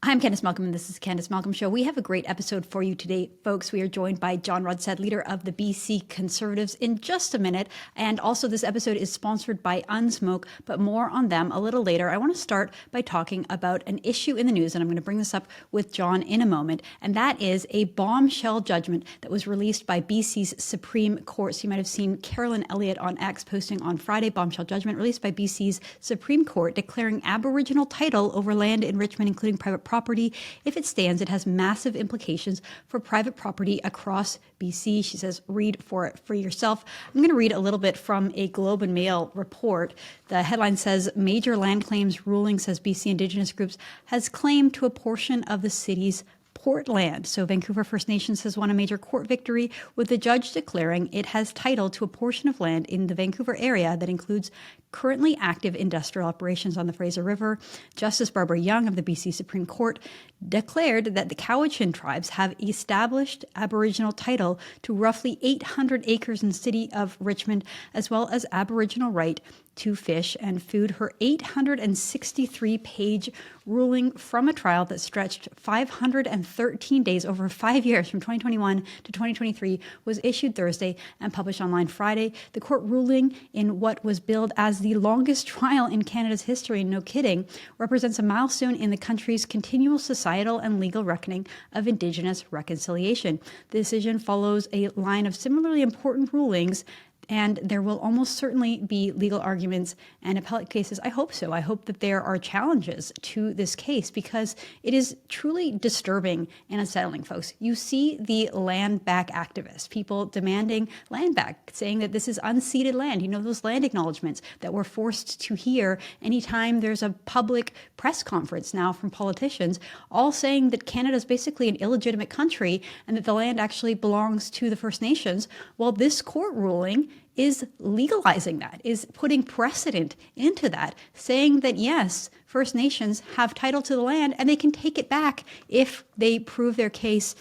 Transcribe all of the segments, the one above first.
I'm Candice Malcolm, and this is Candice Malcolm Show. We have a great episode for you today, folks. We are joined by John Rustad, leader of the BC Conservatives, in just a minute. And also, this episode is sponsored by Unsmoke, but more on them a little later. I want to start by talking about an issue in the news, and I'm going to bring this up with John in a moment, and that is a bombshell judgment that was released by BC's Supreme Court. So you might have seen Carolyn Elliott on X posting on Friday, bombshell judgment released by BC's Supreme Court declaring Aboriginal title over land in Richmond, including private property. If it stands, it has massive implications for private property across BC. She says, read for it for yourself. I'm going to read a little bit from a Globe and Mail report. The headline says, major land claims ruling says BC Indigenous groups has claim to a portion of the city's Portland. So Vancouver First Nations has won a major court victory, with the judge declaring it has title to a portion of land in the Vancouver area that includes currently active industrial operations on the Fraser River. Justice Barbara Young of the BC Supreme Court declared that the Cowachan Tribes have established Aboriginal title to roughly 800 acres in the city of Richmond, as well as Aboriginal right to fish and food. Her 863-page ruling from a trial that stretched 513 days over 5 years from 2021 to 2023 was issued Thursday and published online Friday. The court ruling, in what was billed as the longest trial in Canada's history, no kidding, represents a milestone in the country's continual societal and legal reckoning of Indigenous reconciliation. The decision follows a line of similarly important rulings, and there will almost certainly be legal arguments and appellate cases. I hope so. I hope that there are challenges to this case, because it is truly disturbing and unsettling, folks. You see the land back activists, people demanding land back, saying that this is unceded land. You know, those land acknowledgements that we're forced to hear anytime there's a public press conference now from politicians, all saying that Canada is basically an illegitimate country and that the land actually belongs to the First Nations. Well, this court ruling is legalizing that, is putting precedent into that, saying that yes, First Nations have title to the land and they can take it back if they prove their case.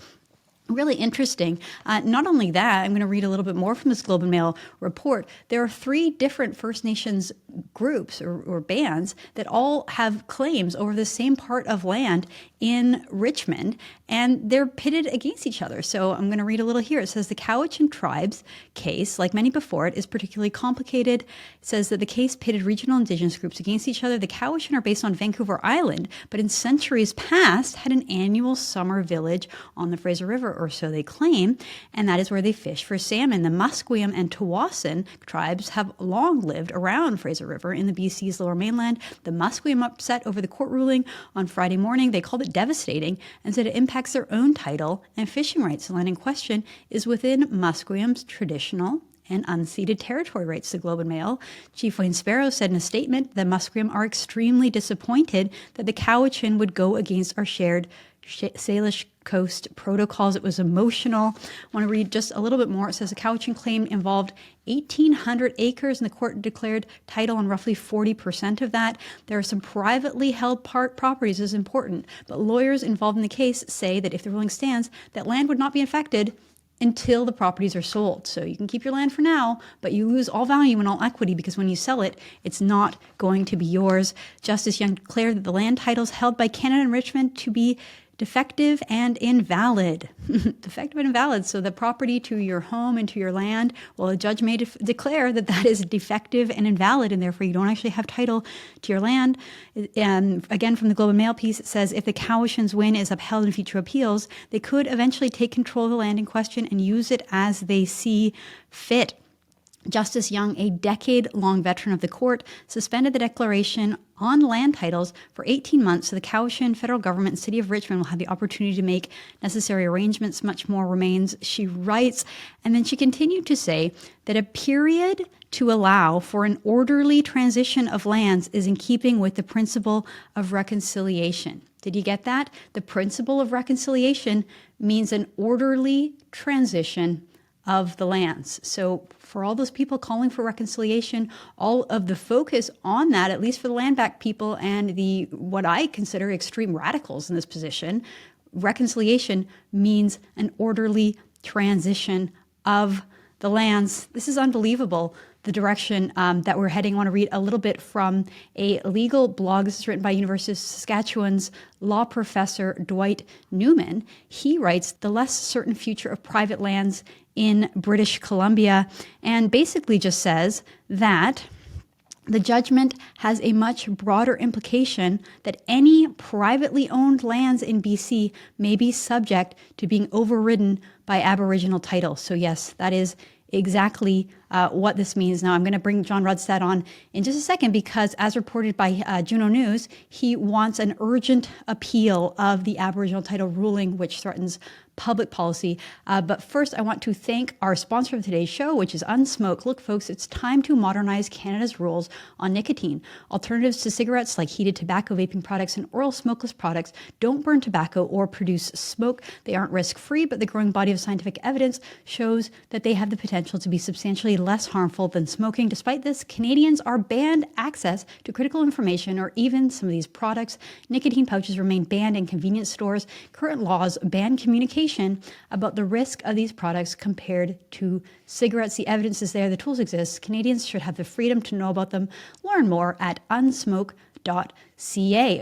Really interesting. Not only that, I'm going to read a little bit more from this Globe and Mail report. There are 3 different First Nations groups or bands that all have claims over the same part of land in Richmond, and they're pitted against each other. So I'm going to read a little here. It says the Cowachan Tribes case, like many before it, is particularly complicated. It says that the case pitted regional Indigenous groups against each other. The Cowachan are based on Vancouver Island, but in centuries past had an annual summer village on the Fraser River, or so they claim, and that is where they fish for salmon. The Musquem and Tsawwassen tribes have long lived around Fraser River in the BC's Lower Mainland. The Musquem upset over the court ruling on Friday morning. They called it devastating and said it impacts their own title and fishing rights. The land in question is within Musquem's traditional and unceded territory rights, the Globe and Mail. Chief Wayne Sparrow said in a statement that Musquem are extremely disappointed that the Cowachan would go against our shared Salish Coast protocols. It was emotional. I want to read just a little bit more. It says the Cowachan claim involved 1,800 acres, and the court declared title on roughly 40% of that. There are some privately held properties, this is important, but lawyers involved in the case say that if the ruling stands, that land would not be affected until the properties are sold. So you can keep your land for now, but you lose all value and all equity, because when you sell it, it's not going to be yours. Justice Young declared that the land titles held by Canada and Richmond to be defective and invalid. Defective and invalid. So the property to your home and to your land, well, a judge may declare that that is defective and invalid, and therefore you don't actually have title to your land. And again, from the Globe and Mail piece, it says if the Cowachan's win is upheld in future appeals, they could eventually take control of the land in question and use it as they see fit. Justice Young, a decade-long veteran of the court, suspended the declaration on land titles for 18 months, so the Cowachan federal government and city of Richmond will have the opportunity to make necessary arrangements. Much more remains, she writes. And then she continued to say that a period to allow for an orderly transition of lands is in keeping with the principle of reconciliation. Did you get that? The principle of reconciliation means an orderly transition of the lands. So for all those people calling for reconciliation, all of the focus on that, at least for the land back people and the what I consider extreme radicals in this position, reconciliation means an orderly transition of the lands. This is unbelievable, the direction that we're heading. I want to read a little bit from a legal blog. This is written by University of Saskatchewan's law professor Dwight Newman. He writes, "The less certain future of private lands in British Columbia," and basically just says that the judgment has a much broader implication that any privately owned lands in BC may be subject to being overridden by Aboriginal title. So yes, that is exactly what this means. Now, I'm going to bring John Rustad on in just a second because, as reported by Juno News, he wants an urgent appeal of the Aboriginal title ruling, which threatens public policy. But first, I want to thank our sponsor of today's show, which is Unsmoke. Look, folks, it's time to modernize Canada's rules on nicotine. Alternatives to cigarettes like heated tobacco, vaping products, and oral smokeless products don't burn tobacco or produce smoke. They aren't risk-free, but the growing body of scientific evidence shows that they have the potential to be substantially less harmful than smoking. Despite this, Canadians are banned access to critical information or even some of these products. Nicotine pouches remain banned in convenience stores. Current laws ban communication about the risk of these products compared to cigarettes. The evidence is there. The tools exist. Canadians should have the freedom to know about them. Learn more at unsmoke.ca.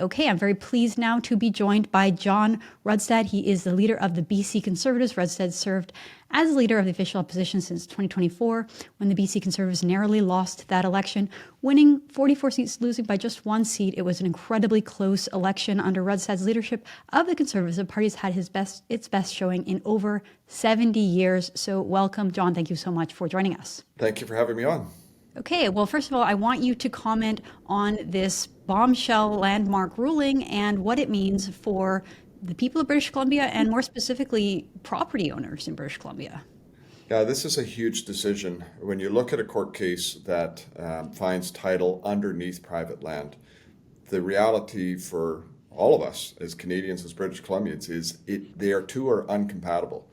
Okay, I'm very pleased now to be joined by John Rustad. He is the leader of the BC Conservatives. Rustad served as leader of the official opposition since 2024, when the BC Conservatives narrowly lost that election, winning 44 seats, losing by just one seat. It was an incredibly close election. Under Rustad's leadership of the Conservatives, the party's had its best showing in over 70 years. So welcome, John. Thank you so much for joining us. Thank you for having me on. Okay, well, first of all, I want you to comment on this bombshell landmark ruling and what it means for the people of British Columbia and more specifically property owners in British Columbia. Yeah, this is a huge decision. When you look at a court case that finds title underneath private land, the reality for all of us as Canadians, as British Columbians, is they are incompatible.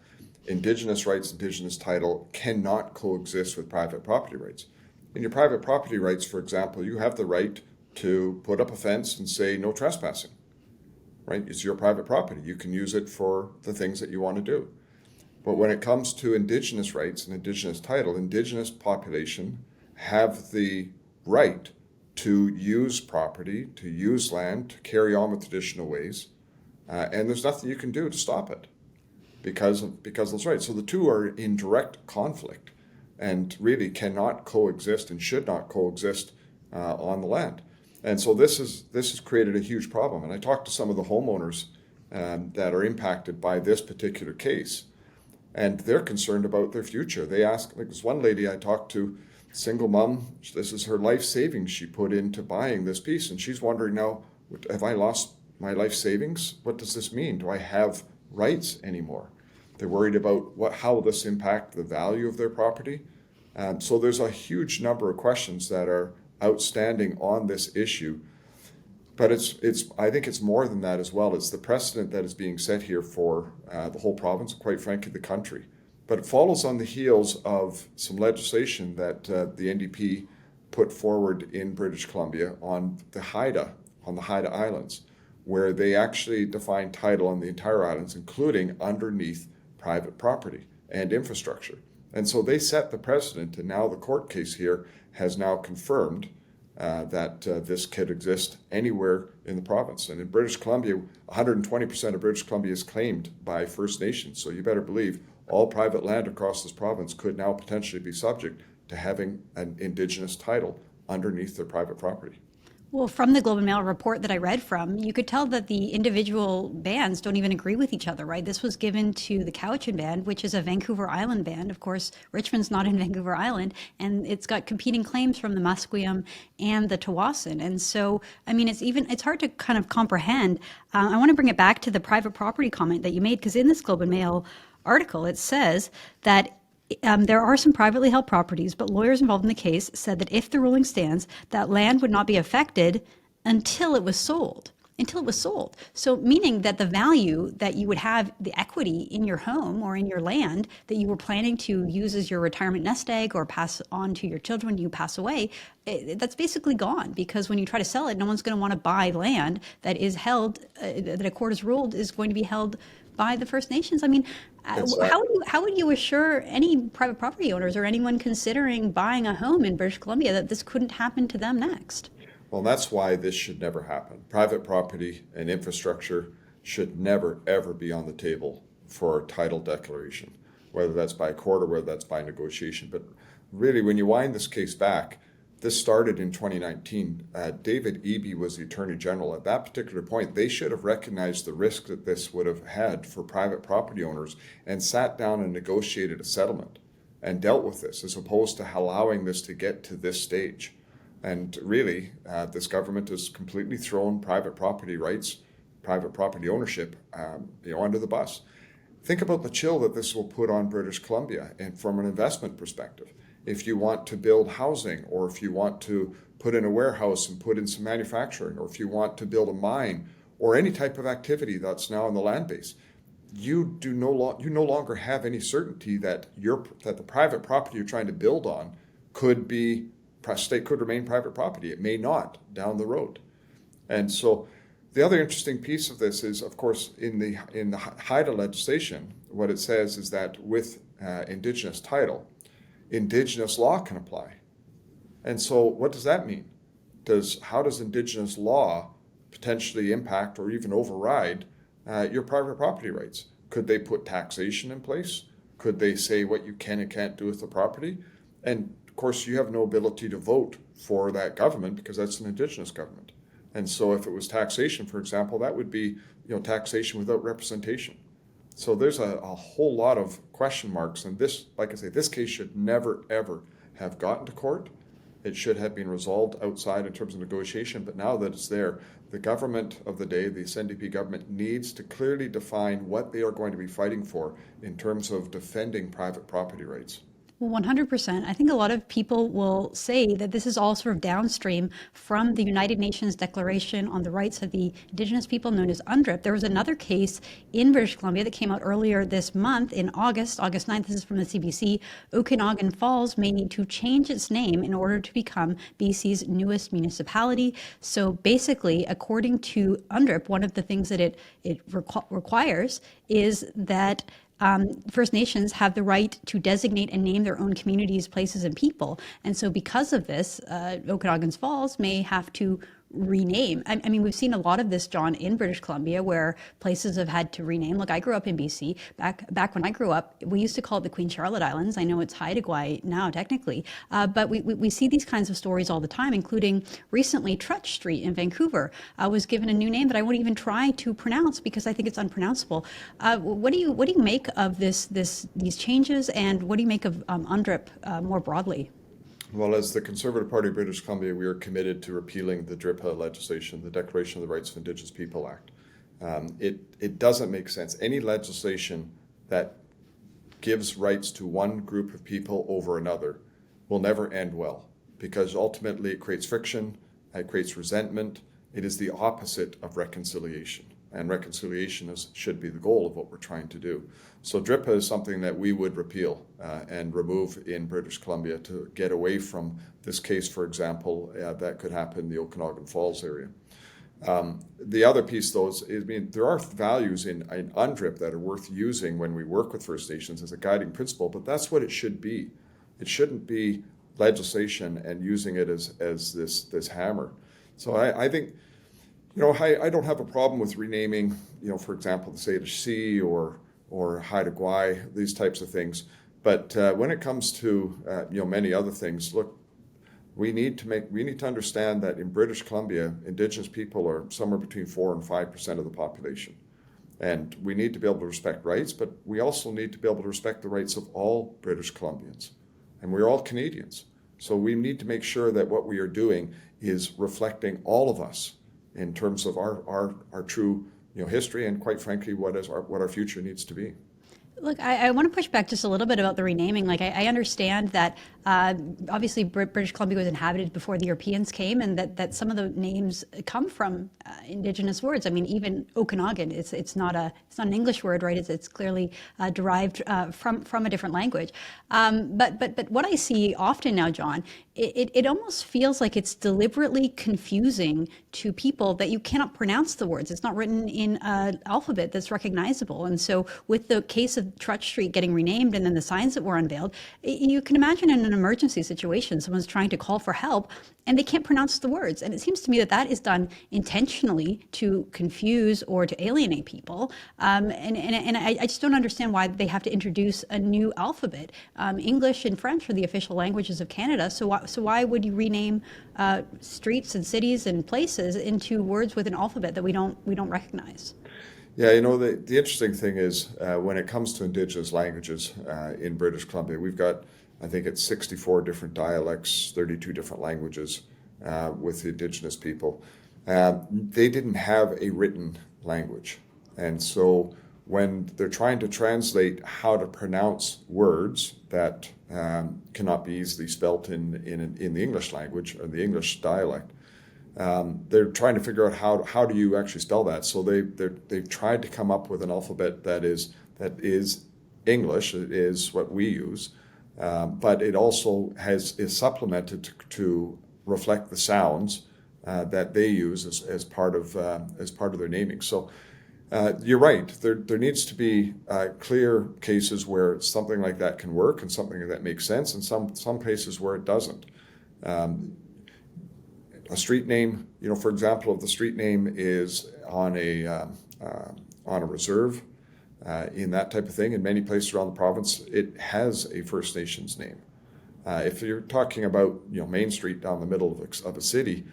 Indigenous rights, Indigenous title cannot coexist with private property rights. In your private property rights, for example, you have the right to put up a fence and say no trespassing. Right? It's your private property. You can use it for the things that you want to do. But when it comes to Indigenous rights and Indigenous title, Indigenous population have the right to use property, to use land, to carry on with traditional ways, and there's nothing you can do to stop it because of those rights. So the two are in direct conflict and really cannot coexist and should not coexist on the land. And so this has created a huge problem. And I talked to some of the homeowners that are impacted by this particular case, and they're concerned about their future. They ask, like this one lady I talked to, single mom, this is her life savings she put into buying this piece, and she's wondering now, have I lost my life savings? What does this mean? Do I have rights anymore? They're worried about how will this impact the value of their property? So there's a huge number of questions that are outstanding on this issue, but I think it's more than that as well. It's the precedent that is being set here for the whole province, quite frankly, the country. But it follows on the heels of some legislation that the NDP put forward in British Columbia on the Haida Islands, where they actually define title on the entire islands, including underneath private property and infrastructure. And so they set the precedent, and now the court case here has now confirmed that this could exist anywhere in the province. And in British Columbia, 120% of British Columbia is claimed by First Nations. So you better believe all private land across this province could now potentially be subject to having an Indigenous title underneath their private property. Well, from the Globe and Mail report that I read from, you could tell that the individual bands don't even agree with each other, right? This was given to the Cowachan band, which is a Vancouver Island band. Of course, Richmond's not in Vancouver Island, and it's got competing claims from the Musquem and the Tsawwassen. And so, I mean, it's hard to kind of comprehend. I want to bring it back to the private property comment that you made, because in this Globe and Mail article, it says that there are some privately held properties, but lawyers involved in the case said that if the ruling stands, that land would not be affected until it was sold. So meaning that the value that you would have, the equity in your home or in your land that you were planning to use as your retirement nest egg or pass on to your children when you pass away, that's basically gone, because when you try to sell it, no one's going to want to buy land that is held, that a court has ruled is going to be held by the First Nations. I mean, how would you assure any private property owners or anyone considering buying a home in British Columbia that this couldn't happen to them next? Well, that's why this should never happen. Private property and infrastructure should never, ever be on the table for title declaration, whether that's by court or whether that's by negotiation. But really, when you wind this case back, this started in 2019. David Eby was the Attorney General. At that particular point, they should have recognized the risk that this would have had for private property owners and sat down and negotiated a settlement and dealt with this, as opposed to allowing this to get to this stage. And really, this government has completely thrown private property rights, private property ownership, under the bus. Think about the chill that this will put on British Columbia, and from an investment perspective. If you want to build housing, or if you want to put in a warehouse and put in some manufacturing, or if you want to build a mine, or any type of activity that's now on the land base, you no longer have any certainty that the private property you're trying to build on could remain private property. It may not down the road. And so the other interesting piece of this is, of course, in the HIDA legislation, what it says is that with Indigenous title, Indigenous law can apply. And so what does that mean? How does Indigenous law potentially impact or even override your private property rights? Could they put taxation in place? Could they say what you can and can't do with the property? And of course, you have no ability to vote for that government because that's an Indigenous government. And so if it was taxation, for example, that would be taxation without representation. So there's a whole lot of question marks, and this, like I say, this case should never, ever have gotten to court. It should have been resolved outside in terms of negotiation, but now that it's there, the government of the day, the SNDP government, needs to clearly define what they are going to be fighting for in terms of defending private property rights. Well, 100%. I think a lot of people will say that this is all sort of downstream from the United Nations Declaration on the Rights of the Indigenous People, known as UNRIP. There was another case in British Columbia that came out earlier this month in August 9th. This is from the CBC. Okanagan Falls may need to change its name in order to become BC's newest municipality. So basically, according to UNRIP, one of the things that it requires is that First Nations have the right to designate and name their own communities, places, and people. And so because of this, Okanagan Falls may have to rename. I mean, we've seen a lot of this, John, in British Columbia, where places have had to rename. Look, I grew up in BC. Back when I grew up, we used to call it the Queen Charlotte Islands. I know it's Haida Gwaii now, technically. But we see these kinds of stories all the time, including recently Trutch Street in Vancouver was given a new name that I won't even try to pronounce because I think it's unpronounceable. What do you make of these changes, and what do you make of UNDRIP more broadly? Well, as the Conservative Party of British Columbia, we are committed to repealing the DRIPA legislation, the Declaration of the Rights of Indigenous People Act. It doesn't make sense. Any legislation that gives rights to one group of people over another will never end well, because ultimately it creates friction, it creates resentment. It is the opposite of reconciliation. And reconciliation should be the goal of what we're trying to do. So DRIPA is something that we would repeal and remove in British Columbia to get away from this case, for example, that could happen in the Okanagan Falls area. The other piece, though, is there are values in UNDRIP that are worth using when we work with First Nations as a guiding principle, but that's what it should be. It shouldn't be legislation and using it as this hammer. So I think, I don't have a problem with renaming, for example, the Salish Sea or Haida Gwaii, these types of things. But when it comes to many other things, look, we need to understand that in British Columbia, Indigenous people are somewhere between 4 and 5% of the population, and we need to be able to respect rights. But we also need to be able to respect the rights of all British Columbians, and we're all Canadians. So we need to make sure that what we are doing is reflecting all of us in terms of our true history, and quite frankly, what our future needs to be. Look, I want to push back just a little bit about the renaming. Like, I understand that obviously British Columbia was inhabited before the Europeans came, and that some of the names come from Indigenous words. I mean, even Okanagan, it's not an English word, right? It's clearly derived from a different language. But what I see often now, John, it almost feels like it's deliberately confusing to people that you cannot pronounce the words. It's not written in an alphabet that's recognizable. And so with the case of Trutch Street getting renamed and then the signs that were unveiled, you can imagine in an emergency situation, someone's trying to call for help and they can't pronounce the words. And it seems to me that that is done intentionally to confuse or to alienate people. And I just don't understand why they have to introduce a new alphabet. English and French are the official languages of Canada. So why would you rename streets and cities and places into words with an alphabet that we don't recognize? Yeah, the interesting thing is when it comes to Indigenous languages in British Columbia, we've got, I think it's 64 different dialects, 32 different languages with the Indigenous people. They didn't have a written language. And so when they're trying to translate how to pronounce words that cannot be easily spelt in the English language or the English dialect, they're trying to figure out how do you actually spell that. So they've tried to come up with an alphabet that is English. It is what we use, but it also is supplemented to reflect the sounds that they use as part of their naming. So you're right. There needs to be clear cases where something like that can work and something that makes sense, and some cases where it doesn't. A street name, for example, if the street name is on a reserve, in that type of thing, in many places around the province, it has a First Nations name. If you're talking about Main Street down the middle of a city,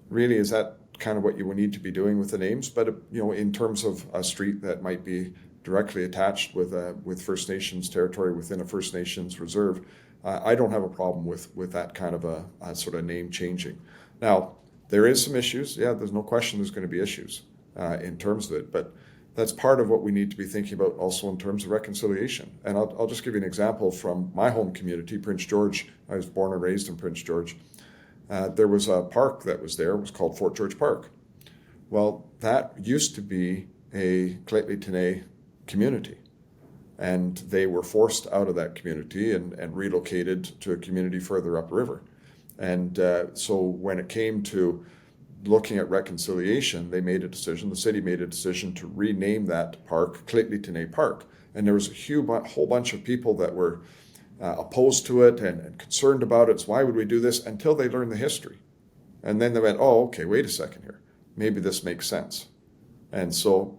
really is that kind of what you would need to be doing with the names? But in terms of a street that might be directly attached with First Nations territory within a First Nations reserve, I don't have a problem with that kind of a sort of name changing. Now, there is some issues. Yeah, there's no question there's going to be issues in terms of it, but that's part of what we need to be thinking about also in terms of reconciliation. And I'll just give you an example from my home community, Prince George. I was born and raised in Prince George. There was a park that was there. It was called Fort George Park. Well, that used to be a Claytley Tenay community. And they were forced out of that community and relocated to a community further upriver. And so when it came to looking at reconciliation, the city made a decision to rename that park Claytley Tenay Park. And there was a whole bunch of people that were opposed to it and concerned about it. So why would we do this? Until they learned the history. And then they went, oh, okay, wait a second here. Maybe this makes sense. And so,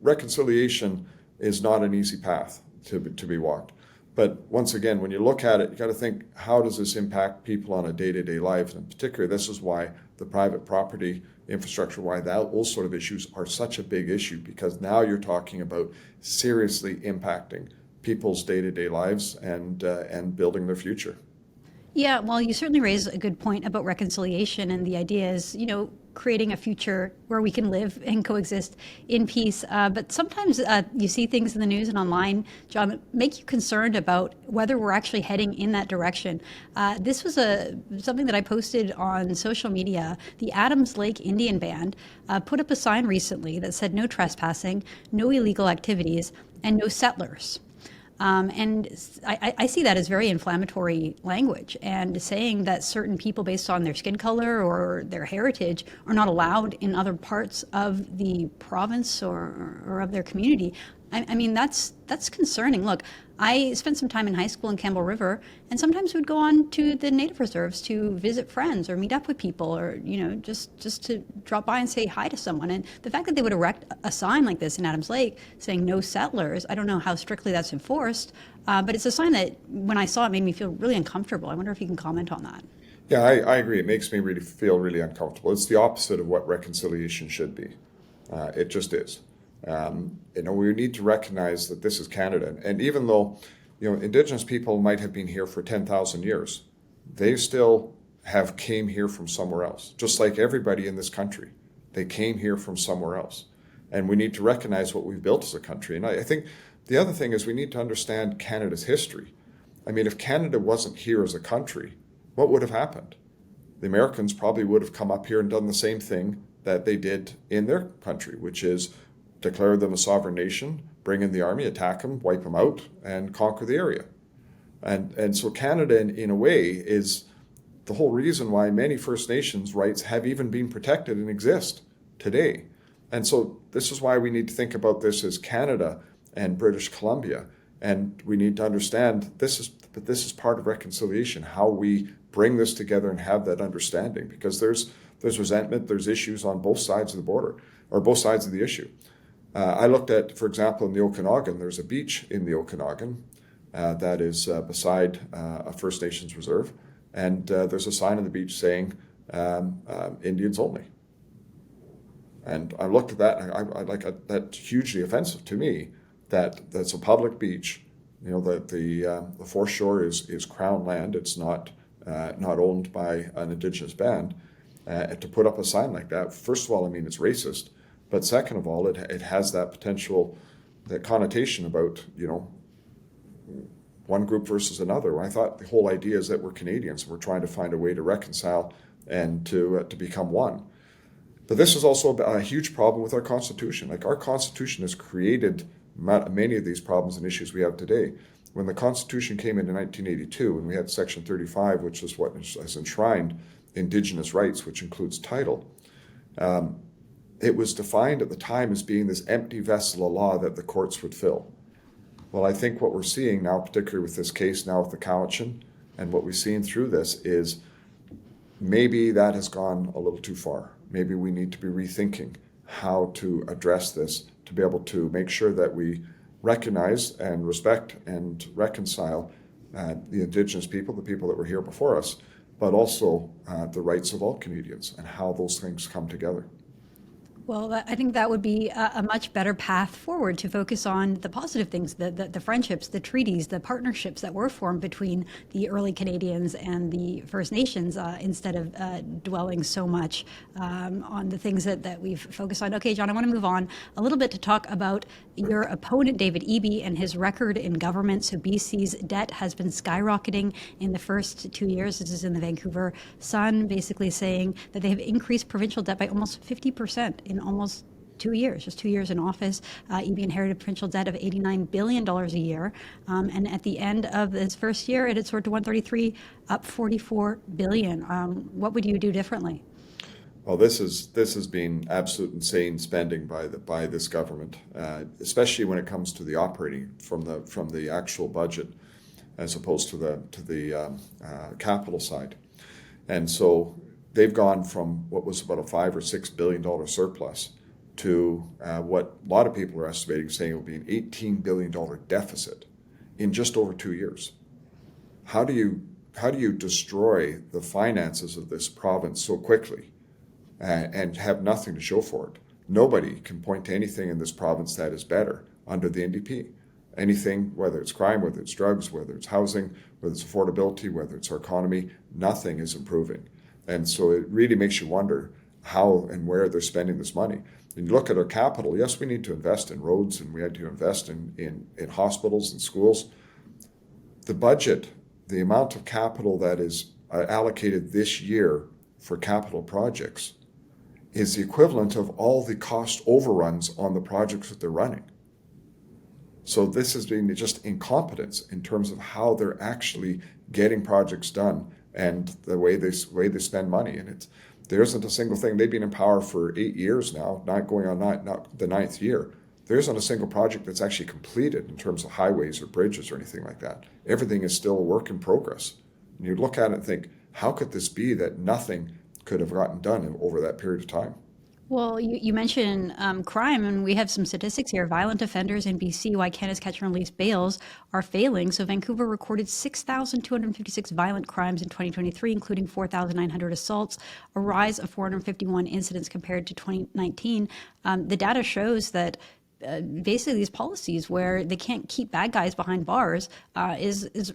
reconciliation is not an easy path to be walked. But once again, when you look at it, you got to think, how does this impact people on a day-to-day life? And particularly, this is why the private property infrastructure, why those sort of issues are such a big issue, because now you're talking about seriously impacting people's day-to-day lives and building their future. Yeah, well, you certainly raise a good point about reconciliation, and the idea is, creating a future where we can live and coexist in peace. But sometimes you see things in the news and online, John, that make you concerned about whether we're actually heading in that direction. This was something that I posted on social media. The Adams Lake Indian Band put up a sign recently that said no trespassing, no illegal activities, and no settlers. And I see that as very inflammatory language, and saying that certain people based on their skin color or their heritage are not allowed in other parts of the province or of their community. I mean, that's concerning. Look, I spent some time in high school in Campbell River, and sometimes we'd go on to the native reserves to visit friends or meet up with people, or just to drop by and say hi to someone. And the fact that they would erect a sign like this in Adams Lake saying no settlers, I don't know how strictly that's enforced, but it's a sign that when I saw it made me feel really uncomfortable. I wonder if you can comment on that. Yeah, I agree. It makes me feel really uncomfortable. It's the opposite of what reconciliation should be. It just is. We need to recognize that this is Canada, and even though Indigenous people might have been here for 10,000 years, they still came here from somewhere else, just like everybody in this country. They came here from somewhere else, and we need to recognize what we've built as a country. And I think The other thing is we need to understand Canada's history. I mean, if Canada wasn't here as a country, what would have happened? The Americans probably would have come up here and done the same thing that they did in their country, which is declare them a sovereign nation, bring in the army, attack them, wipe them out, and conquer the area. And so Canada, in a way, is the whole reason why many First Nations rights have even been protected and exist today. And so this is why we need to think about this as Canada and British Columbia. And we need to understand this is part of reconciliation, how we bring this together and have that understanding, because there's resentment, there's issues on both sides of the border, or both sides of the issue. I looked at, for example, in the Okanagan, there's a beach in the Okanagan that is beside a First Nations reserve, and there's a sign on the beach saying Indians only. And I looked at that, and I like that's hugely offensive to me. That's a public beach. You know, the foreshore is Crown land. It's not owned by an Indigenous band. To put up a sign like that, first of all, I mean, it's racist. But second of all, it has that potential, that connotation about, you know, one group versus another. I thought the whole idea is that we're Canadians. We're trying to find a way to reconcile and to become one. But this is also a huge problem with our Constitution. Like, our Constitution has created many of these problems and issues we have today. When the Constitution came in 1982, and we had Section 35, which is what has enshrined Indigenous rights, which includes title, it was defined at the time as being this empty vessel of law that the courts would fill. Well, I think what we're seeing now, particularly with this case now with the Cowachan, and what we've seen through this is maybe that has gone a little too far. Maybe we need to be rethinking how to address this, to be able to make sure that we recognize and respect and reconcile the Indigenous people, the people that were here before us, but also the rights of all Canadians and how those things come together. Well, I think that would be a much better path forward, to focus on the positive things, the friendships, the treaties, the partnerships that were formed between the early Canadians and the First Nations, instead of dwelling so much on the things that we've focused on. Okay, John, I want to move on a little bit to talk about your opponent, David Eby, and his record in government. So BC's debt has been skyrocketing in the first 2 years. This is in the Vancouver Sun, basically saying that they have increased provincial debt by almost 50% in almost 2 years, just 2 years in office. Eby inherited provincial debt of $89 billion a year. And at the end of this first year, it had soared to 133, up $44 billion. What would you do differently? Well, this has been absolute insane spending by this government, especially when it comes to the operating from the actual budget, as opposed to the capital side. And so they've gone from what was about a $5 or $6 billion surplus to what a lot of people are estimating, saying it will be an $18 billion deficit in just over 2 years. How do you destroy the finances of this province so quickly and have nothing to show for it? Nobody can point to anything in this province that is better under the NDP. Anything, whether it's crime, whether it's drugs, whether it's housing, whether it's affordability, whether it's our economy, nothing is improving. And so it really makes you wonder how and where they're spending this money. And you look at our capital, yes, we need to invest in roads, and we had to invest in hospitals and schools. The budget, the amount of capital that is allocated this year for capital projects is the equivalent of all the cost overruns on the projects that they're running. So this has been just incompetence in terms of how they're actually getting projects done and the way they spend money. And there isn't a single thing. They've been in power for 8 years now, not going on not the 9th year. There isn't a single project that's actually completed in terms of highways or bridges or anything like that. Everything is still a work in progress. And you look at it and think, how could this be that nothing could have gotten done over that period of time? Well, you mentioned crime, and we have some statistics here. Violent offenders in BC, why Canada's catch and release bails are failing. So Vancouver recorded 6,256 violent crimes in 2023, including 4,900 assaults, a rise of 451 incidents compared to 2019. The data shows that basically these policies where they can't keep bad guys behind bars is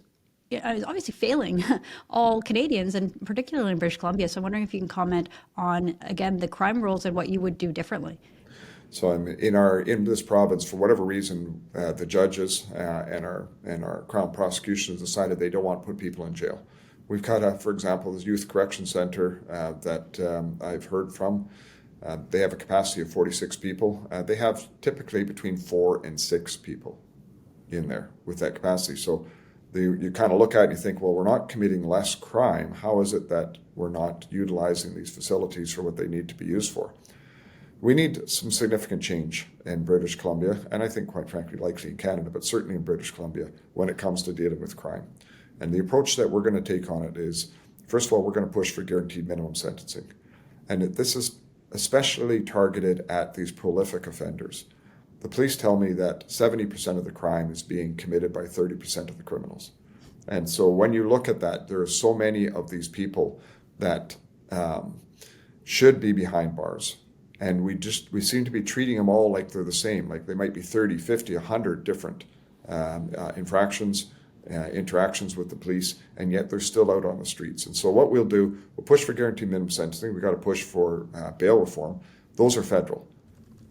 obviously failing all Canadians, and particularly in British Columbia. So I'm wondering if you can comment on, again, the crime rules and what you would do differently. So in this province, for whatever reason, the judges and our Crown prosecution has decided they don't want to put people in jail. We've got, for example, this youth correction center that I've heard from. They have a capacity of 46 people. They have typically between 4 and 6 people in there with that capacity. So you kind of look at it and you think, well, we're not committing less crime. How is it that we're not utilizing these facilities for what they need to be used for? We need some significant change in British Columbia, and I think, quite frankly, likely in Canada, but certainly in British Columbia, when it comes to dealing with crime. And the approach that we're going to take on it is, first of all, we're going to push for guaranteed minimum sentencing. And this is especially targeted at these prolific offenders. The police tell me that 70% of the crime is being committed by 30% of the criminals. And so when you look at that, there are so many of these people that should be behind bars. And we seem to be treating them all like they're the same, like they might be 30, 50, 100 different infractions, interactions with the police, and yet they're still out on the streets. And so what we'll do, we'll push for guaranteed minimum sentencing. We've got to push for bail reform. Those are federal.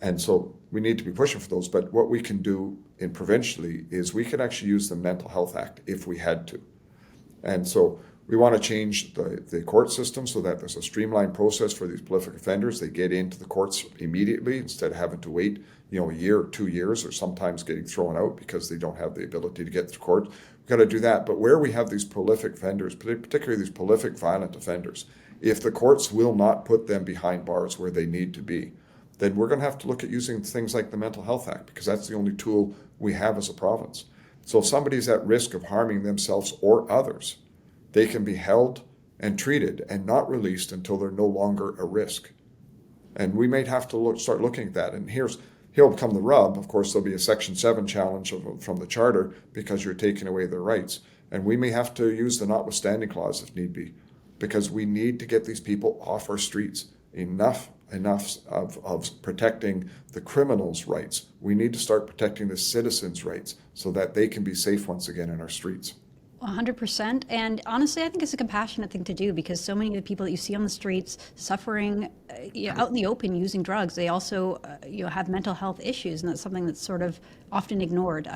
And so we need to be pushing for those. But what we can do provincially is we can actually use the Mental Health Act if we had to. And so we want to change the court system so that there's a streamlined process for these prolific offenders. They get into the courts immediately instead of having to wait, a year or 2 years, or sometimes getting thrown out because they don't have the ability to get to court. We've got to do that. But where we have these prolific offenders, particularly these prolific violent offenders, if the courts will not put them behind bars where they need to be, then we're going to have to look at using things like the Mental Health Act, because that's the only tool we have as a province. So if somebody's at risk of harming themselves or others, they can be held and treated and not released until they're no longer a risk. And we might have to start looking at that. And here'll come the rub. Of course, there'll be a Section 7 challenge from the Charter because you're taking away their rights. And we may have to use the notwithstanding clause if need be, because we need to get these people off our streets. Enough of protecting the criminals' rights. We need to start protecting the citizens' rights so that they can be safe once again in our streets. 100%. And honestly, I think it's a compassionate thing to do, because so many of the people that you see on the streets suffering out in the open using drugs, they also have mental health issues. And that's something that's sort of often ignored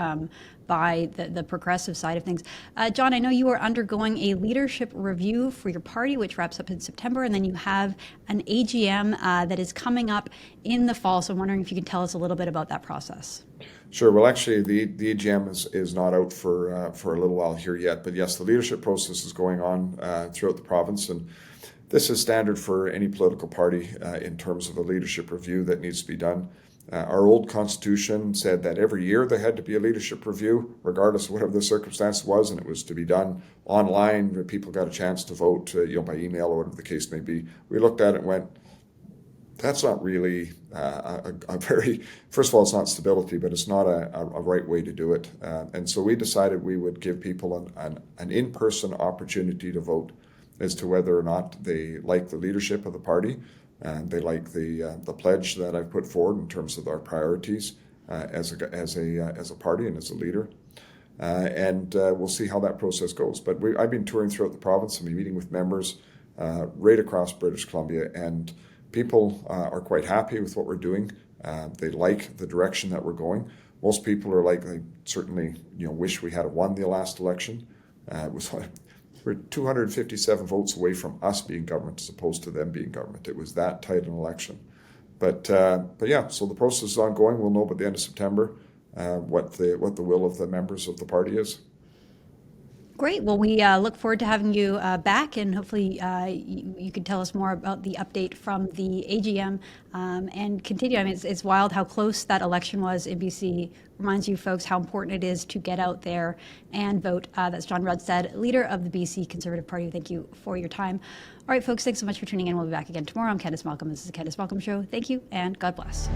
by the progressive side of things. John, I know you are undergoing a leadership review for your party, which wraps up in September. And then you have an AGM that is coming up in the fall. So I'm wondering if you can tell us a little bit about that process. Sure. Well, actually, the AGM is not out for a little while here yet. But yes, the leadership process is going on throughout the province. And this is standard for any political party in terms of a leadership review that needs to be done. Our old constitution said that every year there had to be a leadership review, regardless of whatever the circumstance was, and it was to be done online, where people got a chance to vote by email or whatever the case may be. We looked at it and went, that's not really a very, first of all, it's not stability, but it's not a right way to do it. And so we decided we would give people an in-person opportunity to vote as to whether or not they like the leadership of the party, and they like the pledge that I've put forward in terms of our priorities as a party and as a leader. And we'll see how that process goes. But I've been touring throughout the province. I've been meeting with members right across British Columbia, and people are quite happy with what we're doing. They like the direction that we're going. Most people are like, they certainly wish we had won the last election. We're 257 votes away from us being government as opposed to them being government. It was that tight an election. But yeah, so the process is ongoing. We'll know by the end of September what the will of the members of the party is. Great. Well, we look forward to having you back, and hopefully you can tell us more about the update from the AGM and continue. I mean, it's wild how close that election was in BC. Reminds you folks how important it is to get out there and vote. That's John Rustad, leader of the BC Conservative Party. Thank you for your time. All right, folks, thanks so much for tuning in. We'll be back again tomorrow. I'm Candice Malcolm. This is the Candice Malcolm Show. Thank you, and God bless.